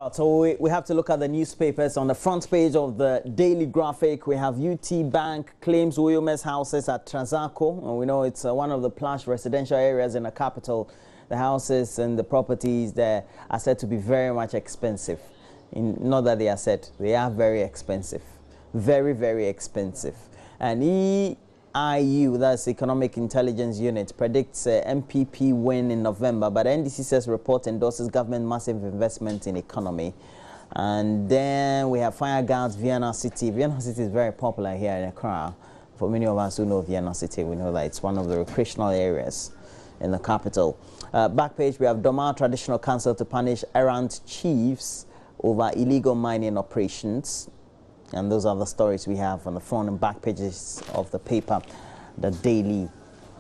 So we have to look at the newspapers. On the front page of the Daily Graphic, we have UT Bank claims Williams houses at Transaco. And we know it's one of the plush residential areas in the capital. The houses and the properties there are said to be very much expensive. Not that they are said, they are very expensive. Very, very expensive. And EIU, that's Economic Intelligence Unit, predicts MPP win in November, but NDCC's report endorses government massive investment in economy. And then we have Fire Guards Vienna City. Vienna City is very popular here in Accra. For many of us who know Vienna City, we know that it's one of the recreational areas in the capital. Back page, we have Doma Traditional Council to punish errant chiefs over illegal mining operations. And those are the stories we have on the front and back pages of the paper, the Daily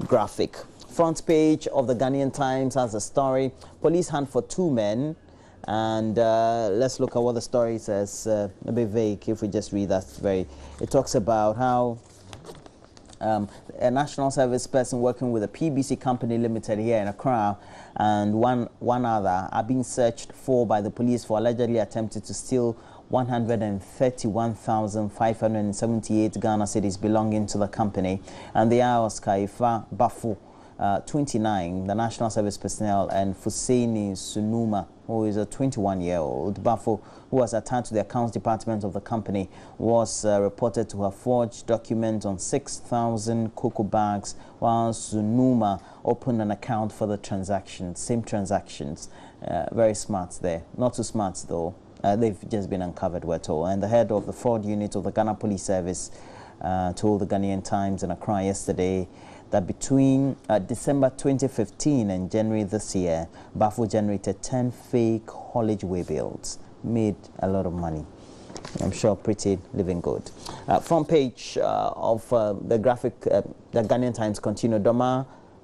Graphic. Front page of the Ghanaian Times has a story. Police hunt for two men. And let's look at what the story says. A bit vague if we just read that. It talks about how a national service person working with a PBC company limited here in Accra and one other are being searched for by the police for allegedly attempting to steal 131,578 Ghana cedis belonging to the company. And they are Oscar Ifa Bafu, 29, the national service personnel, and Fuseni Sunuma, who is a 21-year-old. Bafu, who was attached to the accounts department of the company, was reported to have forged documents on 6,000 cocoa bags, while Sunuma opened an account for the transactions, same transactions. Very smart there. Not too smart, though. They've just been uncovered, we're told. And the head of the fraud unit of the Ghana Police Service told the Ghanaian Times in Accra yesterday that between December 2015 and January this year, Bafu generated 10 fake haulage way bills, made a lot of money. I'm sure pretty living good. Front page of the graphic, the Ghanaian Times continue.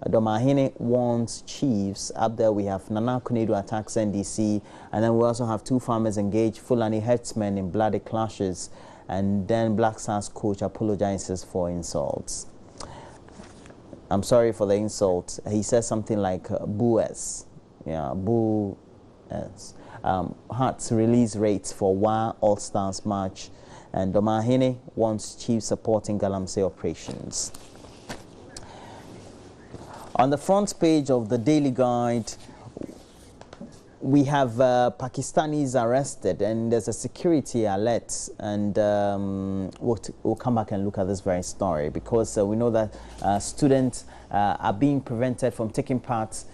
Domahine warns chiefs. Up there we have Nana Kunedu attacks NDC, and then we also have two farmers engaged Fulani herdsmen in bloody clashes, and then Black Stars coach apologizes for insults. I'm sorry for the insult. He says something like boo-s. Yeah, boo-s. Hearts release rates for WA All-Stars match, and Domahine wants chiefs supporting Galamsey operations. On the front page of the Daily Guide, we have Pakistanis arrested, and there's a security alert, and we'll come back and look at this very story, because we know that students are being prevented from taking part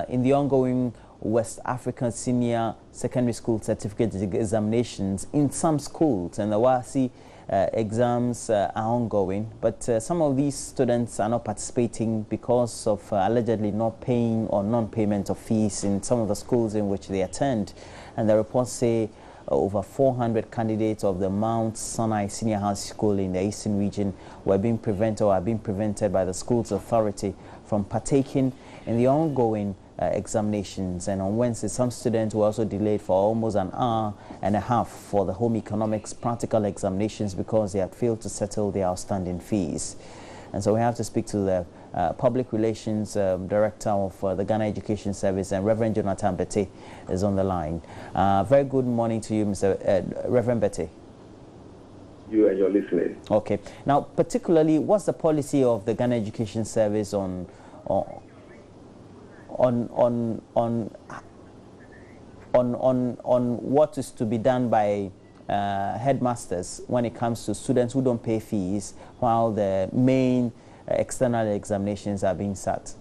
in the ongoing West African Senior Secondary School Certificate examinations in some schools, and the WASI exams are ongoing, but some of these students are not participating because of allegedly not paying or non-payment of fees in some of the schools in which they attend. And the reports say over 400 candidates of the Mount Sinai Senior High School in the Eastern region were being prevented or are being prevented by the school's authority from partaking in the ongoing examinations. And on Wednesday, some students were also delayed for almost an hour and a half for the home economics practical examinations because they had failed to settle their outstanding fees. And so we have to speak to the Public Relations Director of the Ghana Education Service, and Reverend Jonathan Bete is on the line. Very good morning to you, Mr. Reverend Bete. You and your listeners. Okay. Now, particularly, what's the policy of the Ghana Education Service on what is to be done by headmasters when it comes to students who don't pay fees while the main external examinations are being sat?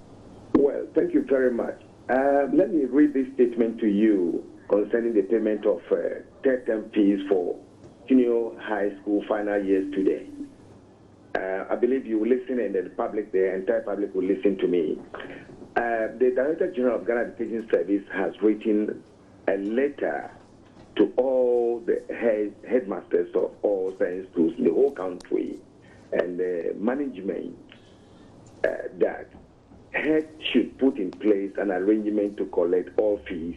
Well, thank you very much. Let me read this statement to you concerning the payment of third term fees for junior high school final year students. I believe you will listen, and the public, the entire public will listen to me. The Director General of Ghana Education Service has written a letter to all the headmasters of all science schools in the whole country and the management that head should put in place an arrangement to collect all fees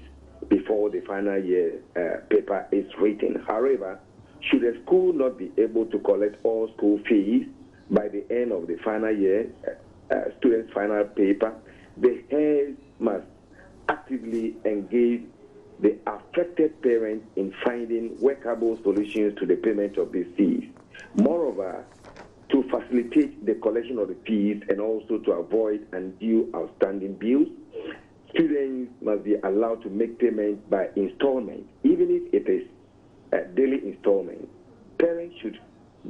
before the final year paper is written. However, should a school not be able to collect all school fees by the end of the final year students' final paper, the head must actively engage the affected parents in finding workable solutions to the payment of these fees. Moreover, to facilitate the collection of the fees and also to avoid undue outstanding bills, students must be allowed to make payment by installment, even if it is a daily installment. Parents should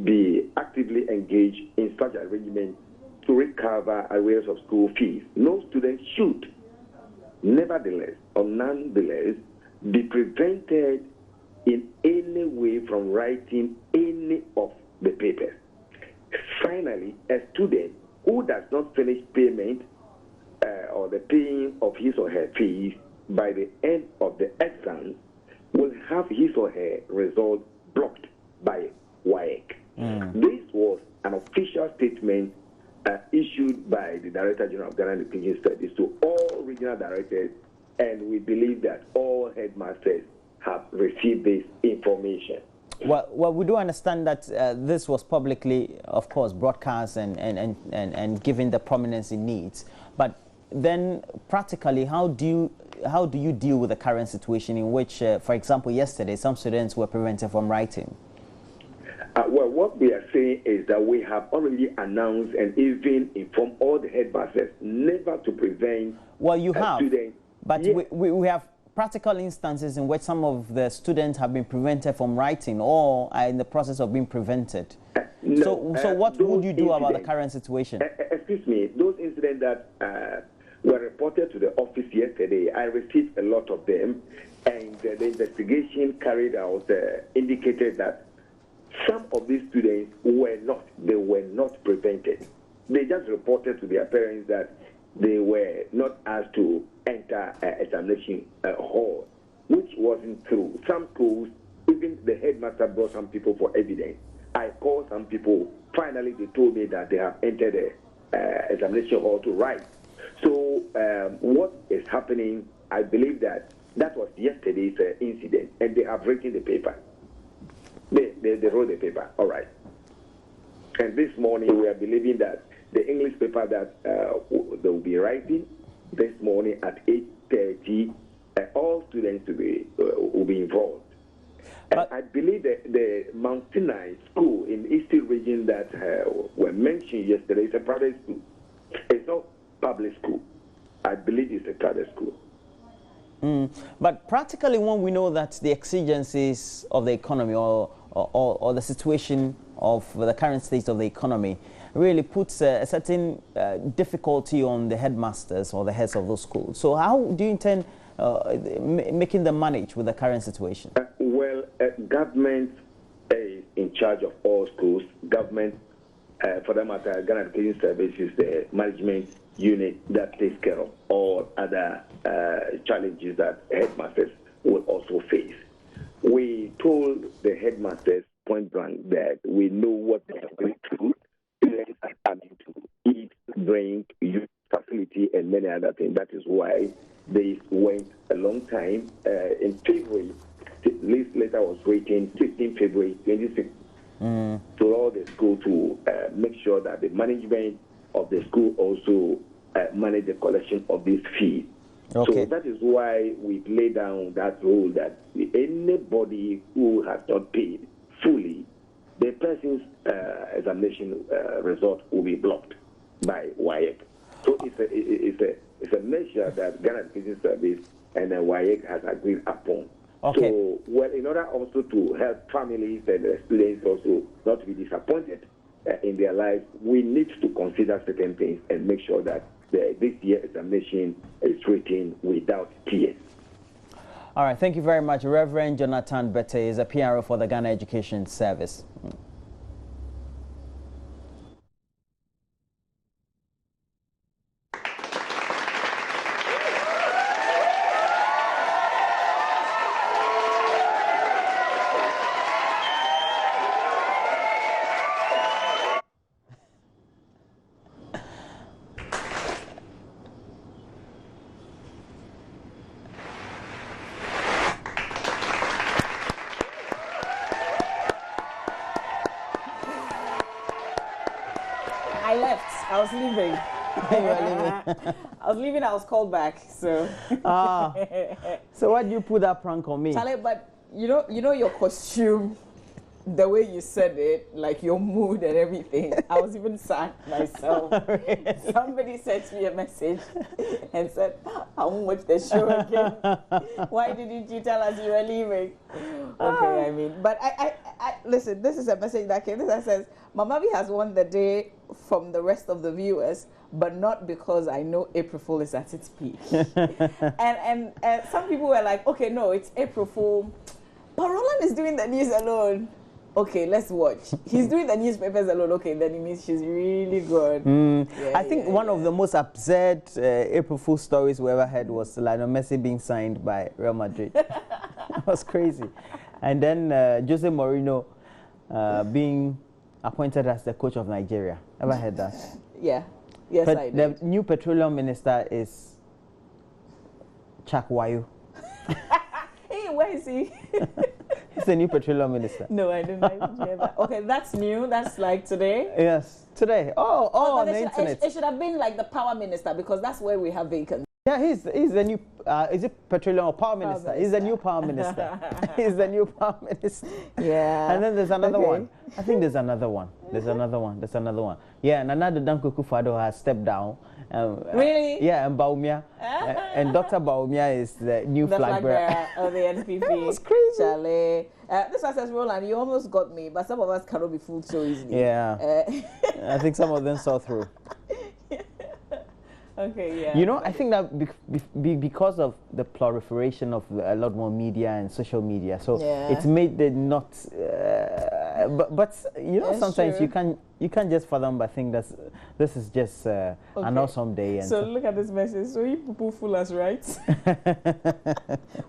be actively engaged in such arrangement to recover arrears of school fees. No student should, nevertheless or nonetheless, be prevented in any way from writing any of the papers. Finally, a student who does not finish payment or the paying of his or her fees by the end of the exam will have his or her result blocked by WAEC. This was an official statement issued by the Director General of Ghana Education Service to all regional directors, and we believe that all headmasters have received this information. Well, we do understand that this was publicly, of course, broadcast and given the prominence it needs. But then, practically, how do you deal with the current situation in which, for example, yesterday some students were prevented from writing? Well, what we are saying is that we have already announced and even informed all the headmasters never to prevent. Well, you have, students. but yes. we have practical instances in which some of the students have been prevented from writing or are in the process of being prevented. No, so what would you do about the current situation? Excuse me, those incidents that were reported to the office yesterday, I received a lot of them, and the investigation carried out indicated that some of these students were not prevented. They just reported to their parents that they were not asked to enter examination hall, which wasn't true. Some schools, even the headmaster brought some people for evidence. I called some people. Finally, they told me that they have entered the examination hall to write. So what is happening, I believe that was yesterday's incident, and they have written the paper. They wrote the paper, all right. And this morning, we are believing that the English paper that they will be writing this morning at 8:30, all students will be involved. I believe that the Mount Sinai school in the Eastern region that were mentioned yesterday is a private school. It's not public school. I believe it's a private school. But practically, when we know that the exigencies of the economy or the situation of the current state of the economy really puts a certain difficulty on the headmasters or the heads of those schools. So how do you intend making them manage with the current situation? Government is in charge of all schools. Government, for that matter, Ghana Education Service is the management unit that takes care of all other challenges that headmasters will also face. We told the headmasters point blank that we know what they are going through. Students are coming to eat, drink, use facility, and many other things. That is why they went a long time. In February, this letter was written 15 February 26 to all the school to make sure that the management of the school also manage the collection of these fees. Okay. So that is why we've laid down that rule that anybody who has not paid fully, the person's examination result will be blocked by WAEC. So it's a measure that Ghana Education Service and WAEC has agreed upon. Okay. So, well, in order also to help families and students also not to be disappointed in their lives, we need to consider certain things and make sure that this year's examination is written without tears. All right, thank you very much. Reverend Jonathan Bette is a PRO for the Ghana Education Service. I left. I was leaving. I was leaving, I was called back, so. So why did you put that prank on me? Charlie, but you know your costume, the way you said it, like your mood and everything. I was even sad myself. Really? Somebody sent me a message and said, I won't watch the show again. Why didn't you tell us you were leaving? Okay, I mean, but I listen, this is a message that came. This says, Mama B has won the day from the rest of the viewers, but not because I know April Fool is at its peak. and some people were like, okay, no, it's April Fool, but Roland is doing the news alone. Okay, let's watch. He's doing the newspapers alone. Okay, then it means she's really good. Yeah, I think one of the most absurd April Fool stories we ever had was Lionel Messi being signed by Real Madrid. That was crazy. And then Jose Mourinho being appointed as the coach of Nigeria. Ever heard that? Yeah. Yes, I did. The new petroleum minister is Chak Wayo. Hey, where is he? He's the new petroleum minister. No, I didn't hear that. Okay, that's new. That's like today. Yes, today. Oh, on the internet. It should have been like the power minister, because that's where we have vacancies. Yeah, he's the new, is it petroleum or power minister? He's the new power minister. He's the new power minister. Yeah. And then there's another one. I think there's another one. There's another one. Yeah, and another Danko Akufo-Addo has stepped down. Really? Yeah, and Baumia. And Dr. Baumia is the new flag bearer of the NPP. That was crazy. Charlie. This one says, Roland, you almost got me, but some of us cannot be fooled so easily. Yeah. I think some of them saw through. Okay, yeah. You know, I think that because of the proliferation of a lot more media and social media, so it's made it not. But you know, sometimes you can't just fathom but think that this is just an awesome day. And so look at this message. So you people fool us, right?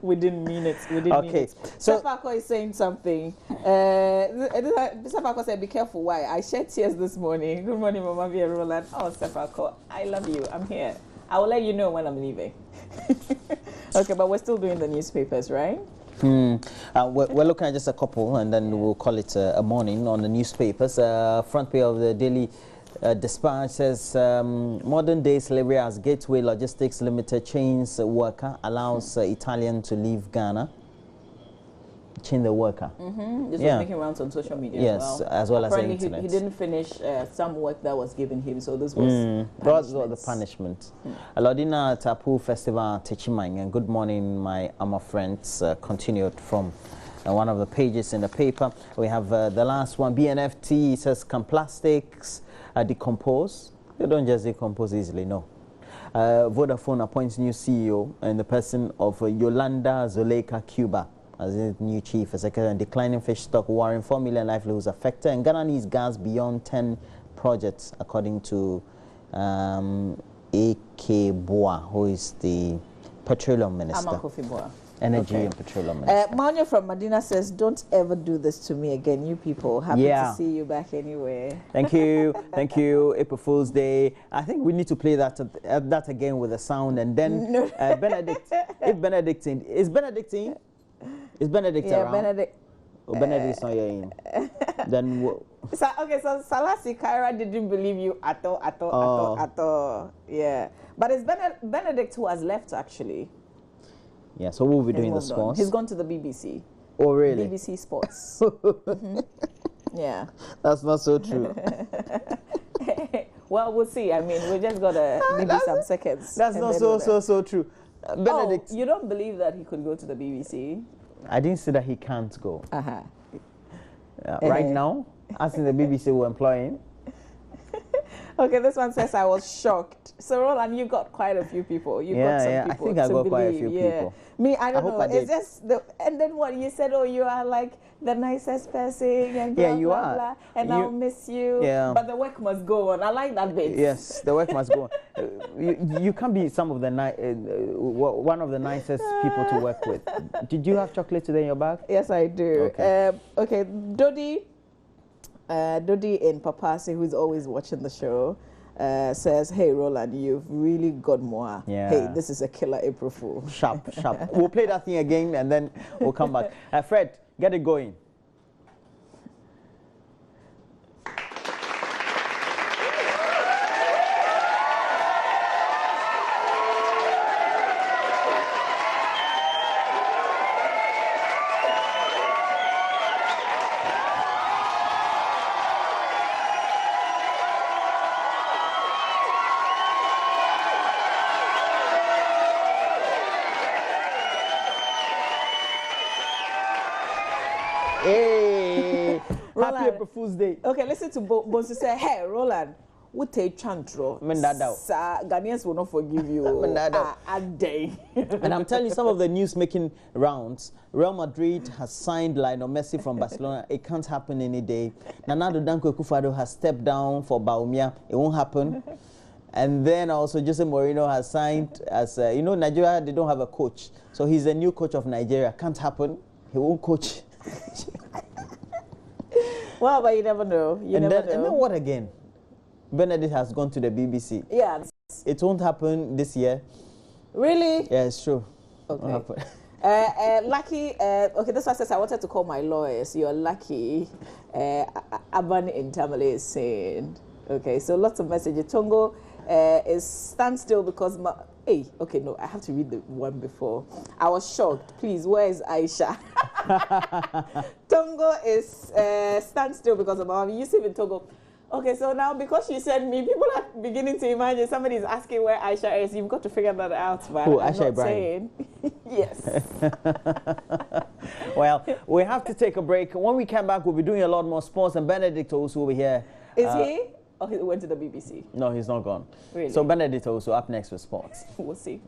We didn't mean it. We didn't mean it. So Sefako is saying something. Sefako said, "Be careful. Why? I shed tears this morning. Good morning, Mama V and Roland. Oh, Sefako, I love you. I'm here. I will let you know when I'm leaving." Okay, but we're still doing the newspapers, right? We're looking at just a couple, and then we'll call it a morning on the newspapers. Front page of the Daily Dispatch says, modern day slavery as Gateway Logistics Limited chains worker allows Italian to leave Ghana. Chain the worker. This was making rounds on social media as well as the internet. He didn't finish some work that was given him, so this was the punishment. Alodina Tapu Festival Techimang, and good morning, my Ama friends. Continued from one of the pages in the paper. We have the last one. BNFT says, can plastics decompose? They don't just decompose easily, no. Vodafone appoints new CEO in the person of Yolanda Zoleika Cuba as the new chief executive. And declining fish stock worrying 4 million livelihoods affected, and Ghana needs gas beyond 10 projects, according to A.K. Boa, who is the petroleum minister. Energy and petroleum minister. Manya from Medina says, don't ever do this to me again, you people. Happy to see you back anyway. Thank you. Thank you. April Fool's Day. I think we need to play that again with the sound, and then Benedict. Is Benedictine around? Benedict. Oh, Benedict's not here. Then so Salasi Kaira didn't believe you at all. Yeah. But it's Benedict who has left, actually. Yeah, so what will we do in the sports? He's gone to the BBC. Oh, really? BBC Sports. Yeah. That's not so true. Well, we'll see. I mean, we just got to give you some seconds. That's not so true. Benedict. Oh, you don't believe that he could go to the BBC? I didn't say that he can't go. Right now, as in the BBC will employ him. Okay, this one says, I was shocked. So, Roland, you got quite a few people. You got some people. I think I got quite a few people. Me, I don't know. It's just and then what you said, oh, you are like the nicest person, and blah, you blah, are. Blah, and I'll miss you. Yeah. But the work must go on. I like that bit. Yes, the work must go on. You can't be one of the nicest people to work with. Did you have chocolate today in your bag? Yes, I do. Okay, Dodi in Papasi, who's always watching the show, says, hey, Roland, you've really got more. Yeah. Hey, this is a killer April Fool. Sharp. We'll play that thing again, and then we'll come back. Fred, get it going. Hey, Roland. happy April Fool's Day. Okay, listen to Bonsu say, hey, Roland, what take chantro? Ghanaians will not forgive you. A day. And I'm telling you, some of the news making rounds. Real Madrid has signed Lionel Messi from Barcelona. It can't happen any day. Nana Danko Akufo-Addo has stepped down for Baumia. It won't happen. And then also Jose Mourinho has signed as, Nigeria, they don't have a coach. So he's the new coach of Nigeria. Can't happen. He won't coach. Well, but you never know. And then what again? Benedict has gone to the BBC. Yeah. It won't happen this year. Really? Yeah, it's true. Okay. Lucky, okay, this one says I wanted to call my lawyers. You're lucky. Abani in Tamale is saying, okay, so lots of messages. Tongo is stand still because hey, okay, no, I have to read the one before. I was shocked. Please, where is Aisha? Tongo is stand still because of Mama Yusuf in Togo. Okay, so now because you said me, people are beginning to imagine somebody is asking where Aisha is. You've got to figure that out, man. Who, I'm Aisha not Ibrahim? saying. Yes. Well, we have to take a break. When we come back, we'll be doing a lot more sports, and Benedict also will be here. Is he? Oh, he went to the BBC. No, he's not gone. Really? So Benedict also up next with sports. We'll see.